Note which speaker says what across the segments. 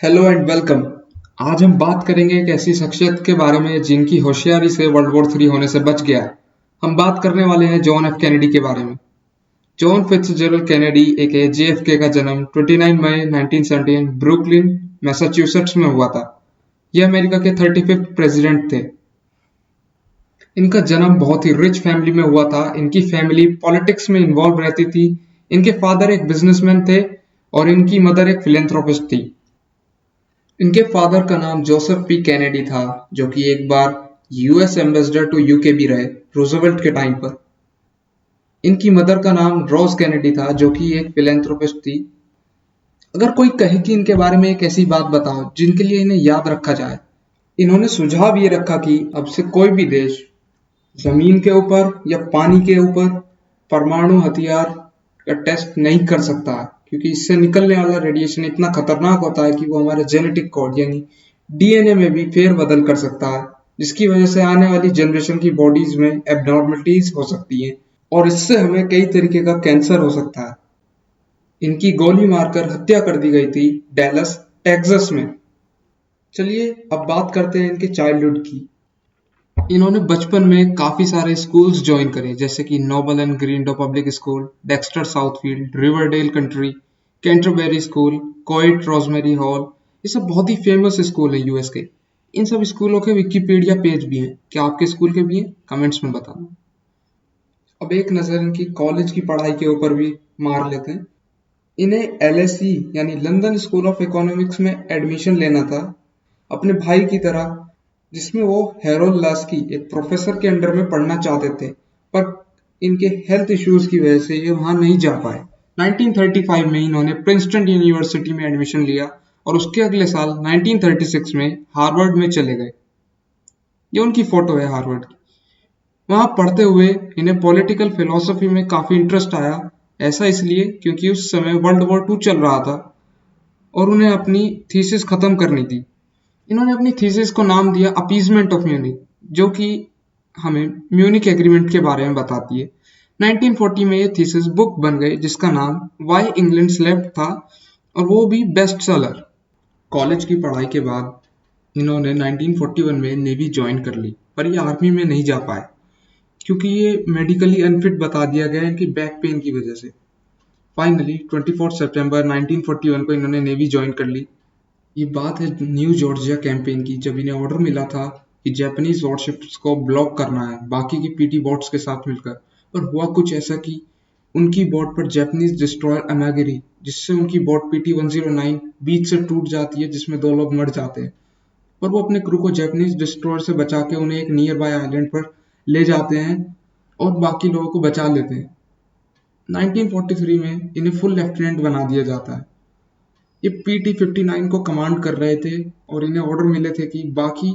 Speaker 1: Hello and welcome. आज हम बात करेंगे एक ऐसी शख्सियत के बारे में जिनकी होशियारी से वर्ल्ड वॉर 3 होने से बच गया। हम बात करने वाले हैं जॉन एफ कैनेडी के बारे में। जॉन फिट्जजेरल्ड कैनेडी एक JFK का जन्म 29 मई 1917 ब्रुकलिन मैसाचुसेट्स में हुआ था। यह अमेरिका के 35th प्रेसिडेंट थे। इनका जन्म बहुत ही रिच फैमिली में हुआ था। इनकी फैमिली पॉलिटिक्स में इन्वॉल्व रहती थी। इनके फादर एक बिजनेसमैन थे और इनकी मदर एक फिलेंथ्रोपिस्ट थी। इनके फादर का नाम जोसेफ पी कैनेडी था, जो कि एक बार US एम्बेसडर टू UK भी रहे रूजवेल्ट के टाइम पर। इनकी मदर का नाम रोज कैनेडी था, जो कि एक फिलेंथ्रोपिस्ट थी। अगर कोई कहे कि इनके बारे में एक ऐसी बात बताओ जिनके लिए इन्हें याद रखा जाए, इन्होंने सुझाव ये रखा कि अब से कोई भी देश जमीन के ऊपर या पानी के ऊपर परमाणु हथियार का टेस्ट नहीं कर सकता, क्योंकि इससे निकलने वाला रेडिएशन इतना खतरनाक होता है कि वो हमारे जेनेटिक कोड यानी DNA में भी फेरबदल कर सकता है, जिसकी वजह से आने वाली जनरेशन की बॉडीज में एबनॉर्मलिटीज हो सकती हैं और इससे हमें कई तरीके का कैंसर हो सकता है। इनकी गोली मारकर हत्या कर दी गई थी डैलस टेक्सास में। चलिए अब बात करते हैं इनके चाइल्डहुड की। इन्होंने बचपन में काफी सारे स्कूल्स ज्वाइन करे, जैसे कि Noble and Greenough public school, Dexter Southfield, Riverdale country, Canterbury school, Choate Rosemary Hall. ये सब बहुत ही फेमस स्कूल है US के। इन सब स्कूलों के विकिपीडिया पेज भी हैं। क्या आपके स्कूल के भी हैं? कमेंट्स में बताना। अब एक नजर इनकी कॉलेज की पढ़ाई के ऊपर भी मार लेते हैं। इन्हें LSE यानी लंदन स्कूल ऑफ इकोनॉमिक्स में एडमिशन लेना था अपने भाई की तरह, जिसमें वो हैरोल्ड लास्की एक प्रोफेसर के अंडर में पढ़ना चाहते थे, पर इनके हेल्थ इश्यूज की वजह से ये वहां नहीं जा पाए। 1935 में इन्होंने प्रिंसटन यूनिवर्सिटी में एडमिशन लिया और उसके अगले साल 1936 में हार्वर्ड में चले गए। ये उनकी फोटो है हार्वर्ड की। वहां पढ़ते हुए इन्हें पॉलिटिकल फिलोसफी में काफी इंटरेस्ट आया। ऐसा इसलिए क्योंकि उस समय वर्ल्ड वॉर 2 चल रहा था और उन्हें अपनी थीसिस खत्म करनी थी। इन्होंने अपनी थीसिस को नाम दिया अपीजमेंट ऑफ म्यूनिक, जो कि हमें म्यूनिक एग्रीमेंट के बारे में बताती है। 1940 में ये थीसिस बुक बन गई जिसका नाम वाई इंग्लैंड स्लेप्ट था और वो भी बेस्ट सेलर। कॉलेज की पढ़ाई के बाद इन्होंने 1941 में नेवी ज्वाइन कर ली, पर ये आर्मी में नहीं जा पाए क्योंकि ये मेडिकली अनफिट बता दिया गया इनकी बैक पेन की वजह से। फाइनली 24 सितंबर 1941 को इन्होंने नेवी ज्वाइन कर ली। ये बात है न्यू जॉर्जिया कैंपेन की, जब इन्हें ऑर्डर मिला था कि जापानीज वॉरशिप्स को ब्लॉक करना है बाकी की PT बोट्स के साथ मिलकर। पर हुआ कुछ ऐसा कि उनकी बोट पर जापानीज डिस्ट्रॉयर अमागिरी, जिससे उनकी बोट PT-109 बीच से टूट जाती है, जिसमें 2 लोग मर जाते हैं। पर वो अपने क्रू को जापानीज डिस्ट्रॉयर से बचा के उन्हें एक नियर बाय आइलैंड पर ले जाते हैं और बाकी लोगों को बचा लेते हैं। 1943 में इन्हें फुल लेफ्टिनेंट बना दिया जाता है। ये PT-59 को कमांड कर रहे थे और इन्हें ऑर्डर मिले थे कि बाकी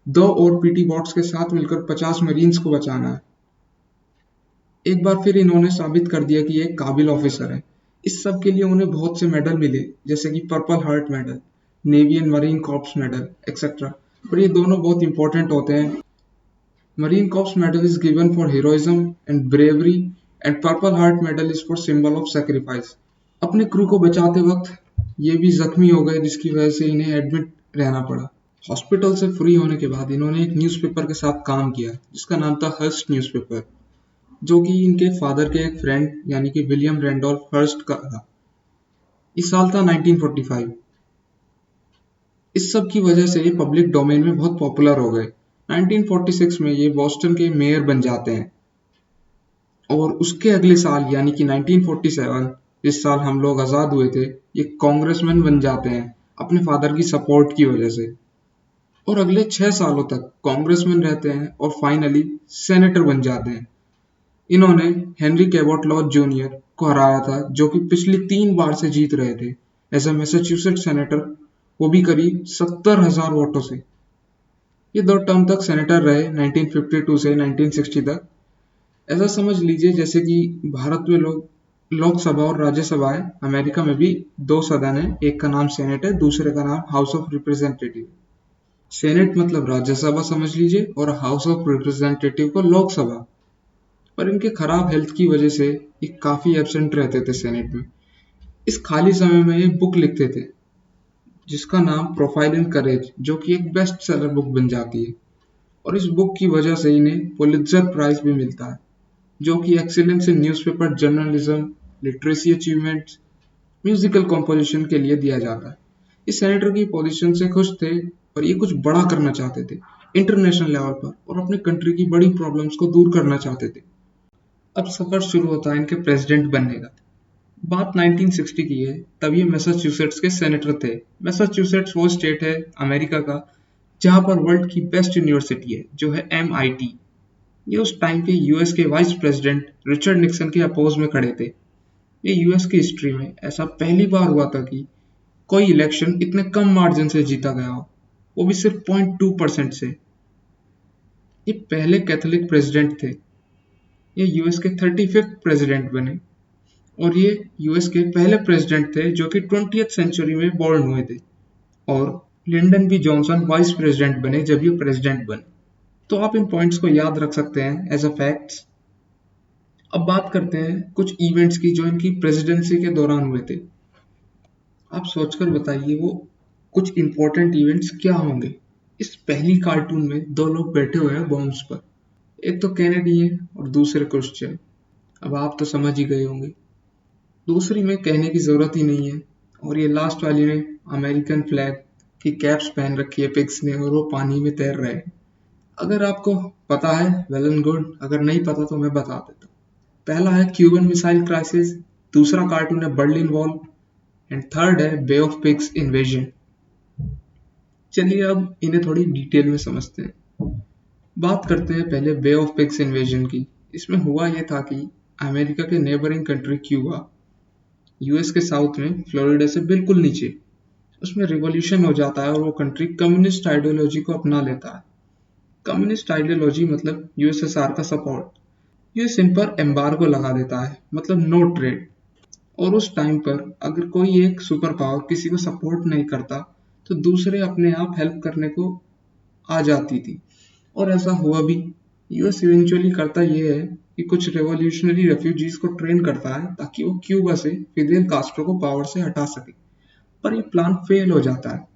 Speaker 1: 2 और PT बॉट्स के साथ मिलकर 50 मरीन्स को बचाना है। एक बार फिर इन्होंने साबित कर दिया कि ये एक काबिल ऑफिसर है। इस सब के लिए उन्हें बहुत से मेडल मिले, जैसे कि purple heart medal, navy and marine corps medal etcetera. पर ये दोनों बहुत इंपॉर्टेंट होते हैं। Marine corps medal is given for heroism and bravery and purple heart medal is for symbol of sacrifice. अपने क्रू को बचाते वक्त ये भी जख्मी हो गए, जिसकी वजह से इन्हें एडमिट रहना पड़ा। हॉस्पिटल से फ्री होने के बाद इन्होंने एक न्यूज़पेपर के साथ काम किया जिसका नाम था हर्स्ट न्यूज़पेपर, जो कि इनके फादर के एक फ्रेंड यानी कि विलियम रैंडोल्फ हर्स्ट का था। इस साल था 1945। इस सब की वजह से ये पब्लिक डोमेन में बहुत पॉपुलर हो गए। 1946 में ये बॉस्टन के मेयर बन जाते हैं और उसके अगले साल यानी कि 1947, जिस साल हम लोग आज़ाद हुए थे, ये कांग्रेसमैन बन जाते हैं अपने फादर की सपोर्ट की वजह से। और अगले 6 सालों तक कांग्रेसमैन रहते हैं और फाइनली सेनेटर बन जाते हैं। इन्होंने हेनरी कैबोट लॉज जूनियर को हराया था, जो कि पिछली 3 बार से जीत रहे थे एज अ मैसाचुसेट्स सेनेटर, वो भी करीब 70,000 वोटों से। ये 2 टर्म तक सेनेटर रहे 1952 से 1960 तक। ऐसा समझ लीजिए जैसे कि भारत में लोकसभा और राज्यसभा है, अमेरिका में भी 2 सदन है, एक का नाम सेनेट है, दूसरे का नाम हाउस ऑफ रिप्रेजेंटेटिव। सेनेट मतलब राज्यसभा समझ लीजिए और हाउस ऑफ रिप्रेजेंटेटिव को लोकसभा। पर इनके खराब हेल्थ की वजह से ये काफी एब्सेंट रहते थे सेनेट में। इस खाली समय में ये बुक लिखते थे जिसका नाम प्रोफाइल इन करेज, जो कि एक बेस्ट सेलर बुक बन जाती है। और इस बुक की वजह से इन्हें पुलित्जर प्राइज भी मिलता है, जो कि excellence in newspaper journalism, literacy achievements, musical composition के लिए दिया जाता है। इस सेनेटर की पोजीशन से खुश थे, पर ये कुछ बड़ा करना चाहते थे इंटरनेशनल लेवल पर, और अपने कंट्री की बड़ी प्रॉब्लम्स को दूर करना चाहते थे। अब सफर शुरू होता है इनके प्रेसिडेंट बनने का। बात 1960 की है, तब ये मैसाचुसेट्स के सेनेटर थे। मैसाचुसेट्स वो स्टेट है अमेरिका का जहां पर वर्ल्ड की बेस्ट यूनिवर्सिटी है, जो है MIT। ये उस टाइम के यूएस के वाइस प्रेसिडेंट रिचर्ड निक्सन के अपोज में खड़े थे। ये यूएस की हिस्ट्री में ऐसा पहली बार हुआ था कि कोई इलेक्शन इतने कम मार्जिन से जीता गया हो, वो भी सिर्फ 0.2% से। ये पहले कैथोलिक प्रेसिडेंट थे। ये यूएस के 35th प्रेसिडेंट बने, और ये यूएस के पहले प्रेसिडेंट थे जो कि 20th सेंचुरी में बॉर्न हुए थे। और Lyndon B Johnson vice president बने जब ये प्रेसिडेंट बने। तो आप इन पॉइंट्स को याद रख सकते हैं एज अ फैक्ट्स। अब बात करते हैं कुछ इवेंट्स की जो इनकी प्रेसिडेंसी के दौरान हुए थे। आप सोचकर बताइए वो कुछ इंपॉर्टेंट इवेंट्स क्या होंगे। इस पहली कार्टून में दो लोग बैठे हुए हैं बॉम्ब्स पर, एक तो कैनेडी है और दूसरे क्रिश्चियन। अब आप तो समझ ही गए होंगे। दूसरी में कहने की जरूरत ही नहीं है, और ये लास्ट वाली में अमेरिकन फ्लैग की कैप्स पहन रखी है पिग्स ने, और वो पानी में तैर रहे हैं। अगर आपको पता है वेल एंड गुड, अगर नहीं पता तो मैं बता देता हूँ। पहला है क्यूबन मिसाइल क्राइसिस, दूसरा कार्टून है बर्लिन वॉल, एंड थर्ड है बे ऑफ पिग्स इन्वेजन। चलिए अब इन्हें थोड़ी डिटेल में समझते हैं। बात करते हैं पहले बे ऑफ पिग्स इन्वेजन की। इसमें हुआ यह था कि अमेरिका के नेबरिंग कंट्री क्यूबा, यूएस के साउथ में फ्लोरिडा से बिल्कुल नीचे, उसमें रिवॉल्यूशन हो जाता है और वो कंट्री कम्युनिस्ट आइडियोलॉजी को अपना लेता है। कम्युनिस्ट आइडियोलॉजी मतलब यूएसएसआर का सपोर्ट। यूएस इन पर एम्बार्गो लगा देता है, मतलब नो ट्रेड। और उस टाइम पर अगर कोई एक सुपर पावर किसी को सपोर्ट नहीं करता तो दूसरे अपने आप हेल्प करने को आ जाती थी, और ऐसा हुआ भी। यूएस इवेंचुअली करता यह है कि कुछ रेवोल्यूशनरी रेफ्यूजीज को ट्रेन करता है ताकि वो क्यूबा से फिदेल कास्ट्रो को पावर से हटा सके, पर यह प्लान फेल हो जाता है।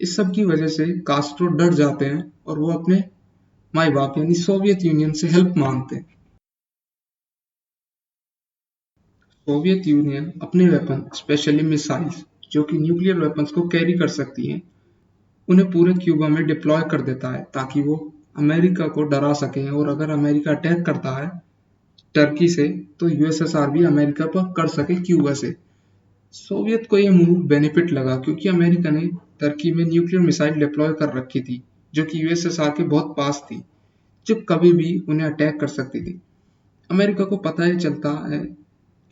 Speaker 1: इस सब की वजह से कास्ट्रो डर जाते हैं और वो अपने माई बाप यानी सोवियत यूनियन से हेल्प मांगते हैं। सोवियत यूनियन अपने वेपन, स्पेशली मिसाइल्स जो कि न्यूक्लियर वेपन्स को कैरी कर सकती हैं, उन्हें पूरे क्यूबा में डिप्लॉय कर देता है ताकि वो अमेरिका को डरा सकें, और अगर अमेरिका अटैक करता है टर्की से तो यूएसएसआर भी अमेरिका पर कर सके क्यूबा से। सोवियत को यह मूव बेनिफिट लगा क्योंकि अमेरिका ने टर्की में न्यूक्लियर मिसाइल डिप्लॉय कर रखी थी जो कि यूएसएसआर के बहुत पास थी, जो कभी भी उन्हें अटैक कर सकती थी। अमेरिका को पता ही चलता है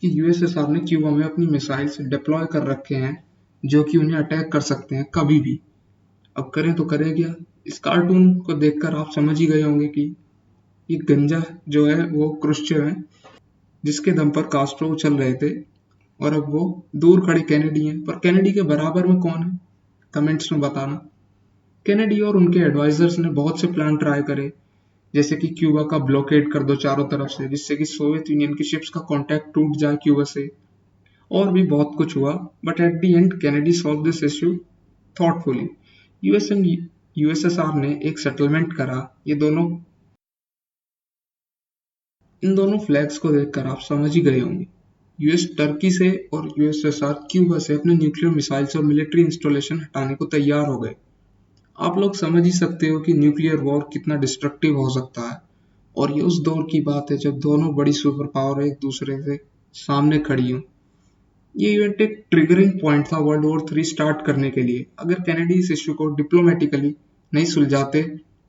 Speaker 1: कि यूएसएसआर ने क्यूबा में अपनी मिसाइल्स डिप्लॉय कर रखे हैं जो कि उन्हें अटैक कर सकते हैं कभी भी। अब करें तो करें क्या। इस कार्टून को देखकर आप समझ ही गए होंगे कि ये गंजा जो है वो क्रुश्चेव है, जिसके दम पर कास्ट्रो चल रहे थे, और अब वो दूर खड़े कैनेडी हैं। पर कैनेडी के बराबर में कौन है, कमेंट्स में बताना। कैनेडी और उनके एडवाइजर्स ने बहुत से प्लान ट्राई करे, जैसे कि क्यूबा का ब्लॉकेड कर दो चारों तरफ से, जिससे कि सोवियत यूनियन की शिप्स का कांटेक्ट टूट जाए क्यूबा से, और भी बहुत कुछ हुआ। But at the end Kennedy solve this issue thoughtfully. US and USSR ने एक सेटलमेंट करा। ये दोनों इन दोनों फ्लैग्स को देखकर आप समझ ही गए होंगे। यूएस टर्की से और यूएसएसआर क्यूबा से अपने न्यूक्लियर मिसाइल्स और मिलिट्री इंस्टॉलेशन हटाने को तैयार हो गए। आप लोग समझ ही सकते हो कि न्यूक्लियर वॉर कितना डिस्ट्रक्टिव हो सकता है, और ये उस दौर की बात है जब दोनों बड़ी सुपर पावर एक दूसरे से सामने खड़ी हों। ये इवेंट एक ट्रिगरिंग पॉइंट था वर्ल्ड वॉर 3 स्टार्ट करने के लिए। अगर कैनेडी इस इश्यू को डिप्लोमेटिकली नहीं सुलझाते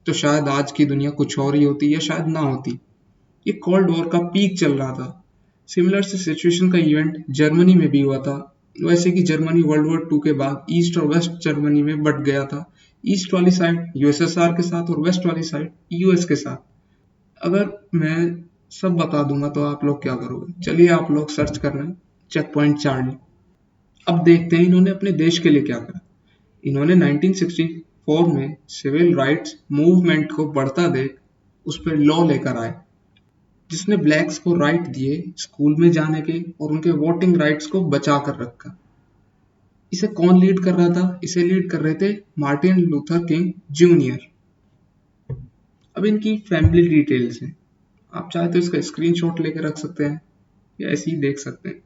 Speaker 1: तो शायद आज की दुनिया कुछ और ही होती या शायद ना होती। ये कोल्ड वॉर का पीक चल रहा था। सिमिलर से सिचुएशन का इवेंट जर्मनी में भी हुआ था, वैसे कि जर्मनी वर्ल्ड वॉर 2 के बाद ईस्ट और वेस्ट जर्मनी में बट गया था। ईस्ट वाली साइड यूएसएसआर के साथ और वेस्ट वाली साइड यूएस के साथ। अगर मैं सब बता दूंगा तो आप लोग क्या करोगे। चलिए आप लोग सर्च कर रहे हैं चेक पॉइंट चार्ली। अब देखते हैं इन्होंने अपने देश के लिए क्या करा। इन्होंने 1964 में सिविल राइट्स मूवमेंट को बढ़ता देख उस पर लॉ लेकर आए, जिसने ब्लैक्स को राइट दिए स्कूल में जाने के और उनके वोटिंग राइट्स को बचा कर रखा। इसे कौन लीड कर रहा था? इसे लीड कर रहे थे मार्टिन लूथर किंग जूनियर। अब इनकी फैमिली डिटेल्स हैं, आप चाहे तो इसका स्क्रीनशॉट लेके रख सकते हैं या ऐसे ही देख सकते हैं।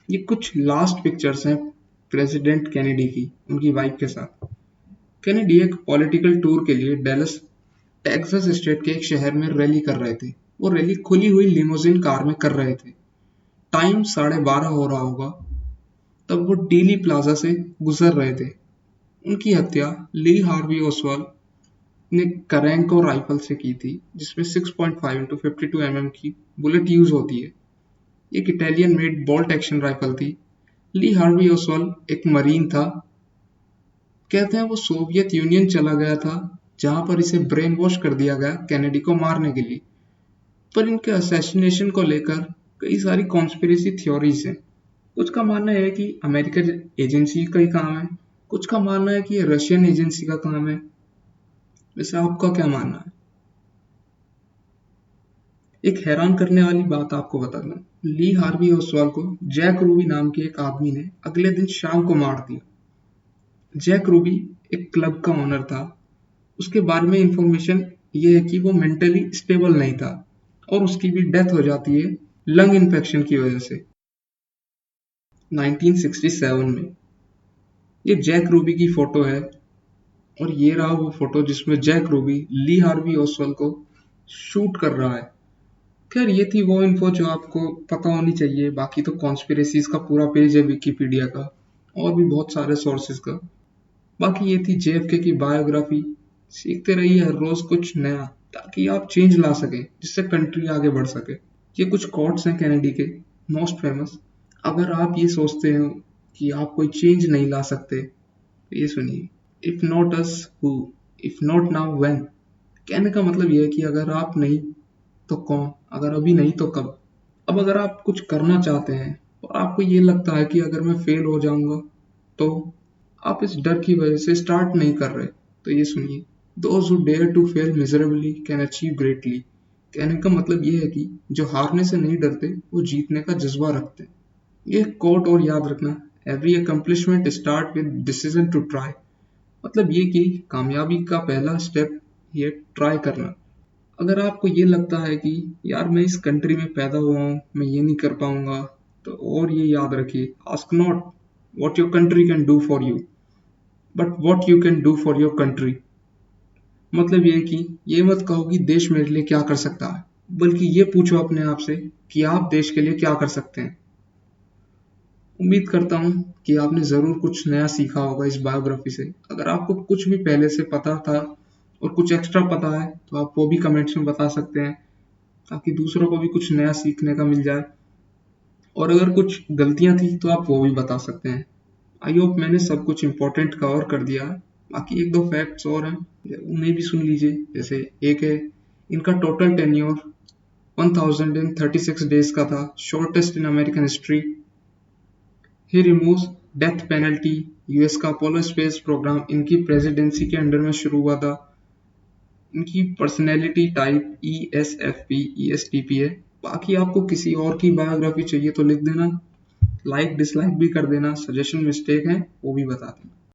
Speaker 1: ये कुछ लास्ट पिक्चर्स हैं प्रेसिडेंट कैनेडी की उनकी वाइफ के साथ। कैनेडी एक पॉलिटिकल टूर के लिए डेलस टेक्सास स्टेट के एक शहर में रैली कर रहे थे। वो रैली खुली हुई लिमोजिन कार में कर रहे थे। टाइम 12:30 हो रहा होगा तब वो डीली प्लाजा से गुजर रहे थे। उनकी हत्या ली हार्वी ओसवाल्ड ने करेंको राइफल से की थी, जिसमें 6.5 into 52 mm की बुलेट यूज होती है। एक Italian made bolt action rifle थी। ली हार्वी ओसवाल्ड एक मरीन था। कहते हैं वो सोवियत यूनियन चला गया था, जहां पर इसे ब्रेन वॉश कर दिया गया कैनेडी को मारने के लिए। पर इनके असैसिनेशन को लेकर कई सारी कॉन्स्पिरेसी थ्योरीज हैं। कुछ का मानना है कि अमेरिकन एजेंसी का ही काम है, कुछ का मानना है कि ये रशियन एजेंसी का काम है। वैसे आपका क्या मानना है? एक हैरान करने वाली बात आपको बता दूं, ली हार्वी ओसवाल्ड को जैक रूबी नाम के एक आदमी ने अगले दिन शाम को मार दिया। जैक रूबी एक क्लब का ओनर था। उसके बारे में इंफॉर्मेशन ये है कि वो मेंटली स्टेबल नहीं था और उसकी भी डेथ हो जाती है लंग इन्फेक्शन की वजह से 1967 में। ये जैक रूबी की फोटो है और ये रहा वो फोटो जिसमें Jack Ruby Lee Harvey Oswald को शूट कर रहा है। खैर ये थी वो इन्फो जो आपको पता होनी चाहिए। बाकी तो कॉन्स्पिरेसीज का पूरा पेज है विकिपीडिया का और भी बहुत सारे सोर्सेज का। बाकी ये थी जेएफके की बायोग्राफी। सीखते रहिए हर रोज कुछ नया, ताकि आप चेंज ला सके, जिससे कंट्री आगे बढ़ सके। ये कुछ कोट्स हैं कैनेडी के मोस्ट फेमस। अगर आप ये सोचते हो कि आप कोई चेंज नहीं ला सकते तो ये सुनिए। If not us who, if not now when. कहने का मतलब ये है कि अगर आप नहीं तो कौन, अगर अभी नहीं तो कब। अब अगर आप कुछ करना चाहते हैं और आपको ये लगता है कि अगर मैं फेल हो जाऊंगा तो आप इस डर की वजह से स्टार्ट नहीं कर रहे, तो ये सुनिए। Those who dare to fail miserably can achieve greatly। कहने का मतलब ये है कि जो हारने से नहीं डरते वो जीतने का जज्बा रखते हैं। ये कोट और याद रखना, every accomplishment start with decision to try। मतलब ये कि कामयाबी का पहला स्टेप ये ट्राई करना। अगर आपको ये लगता है कि यार मैं इस कंट्री में पैदा हुआ हूँ, मैं ये नहीं कर पाऊंगा, तो और ये याद रखिए, ask not what your country can do for you, but what you can do for your country। मतलब ये कि ये मत कहो कि देश मेरे लिए क्या कर सकता है, बल्कि ये पूछो अपने आप से कि आप देश के लिए क्या कर सकते हैं। उम्मीद करता हूँ कि आपने ज़रूर कुछ नया सीखा होगा इस बायोग्राफी से। अगर आपको कुछ भी पहले से पता था और कुछ एक्स्ट्रा पता है तो आप वो भी कमेंट्स में बता सकते हैं, ताकि दूसरों को भी कुछ नया सीखने का मिल जाए। और अगर कुछ गलतियां थी तो आप वो भी बता सकते हैं। आई होप मैंने सब कुछ इम्पोर्टेंट कवर कर दिया है। बाकी एक दो फैक्ट्स और हैं, उन्हें भी सुन लीजिए। जैसे एक है, इनका टोटल टेन्योर 1036 डेज का था, shortest in American history. He removes death penalty. US का अपोलो स्पेस प्रोग्राम इनकी प्रेसिडेंसी के अंडर में शुरू हुआ था। इनकी पर्सनैलिटी टाइप ESFP ESTP है। बाकी आपको किसी और की बायोग्राफी चाहिए तो लिख देना, लाइक डिसलाइक भी कर देना, सजेशन मिस्टेक है वो भी बता देना।